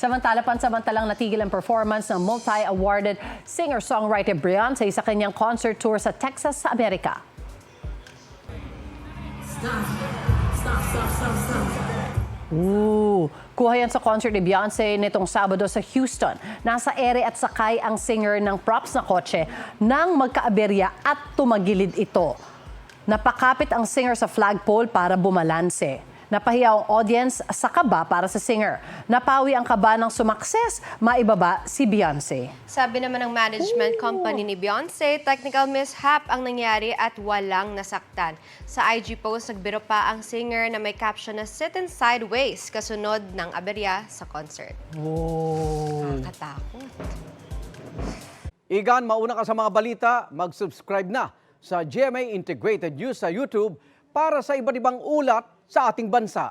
Samantala, pansamantalang natigil ang performance ng multi-awarded singer-songwriter Beyoncé sa kanyang concert tour sa Texas sa Amerika. Kuha yan sa concert ni Beyoncé nitong Sabado sa Houston. Nasa ere at sakay ang singer ng props na kotse nang magkaaberya at tumagilid ito. Napakapit ang singer sa flagpole para bumalanse. Napahiya ang audience sa kaba para sa singer. Napawi ang kaba ng sumakses, maibaba si Beyoncé. Sabi naman ng management company ni Beyoncé, technical mishap ang nangyari at walang nasaktan. Sa IG post, nagbiro pa ang singer na may caption na "sitting sideways" kasunod ng aberya sa concert. Nakakatakot. Igan, mauna ka sa mga balita, mag-subscribe na sa GMA Integrated News sa YouTube para sa iba't ibang ulat sa ating bansa.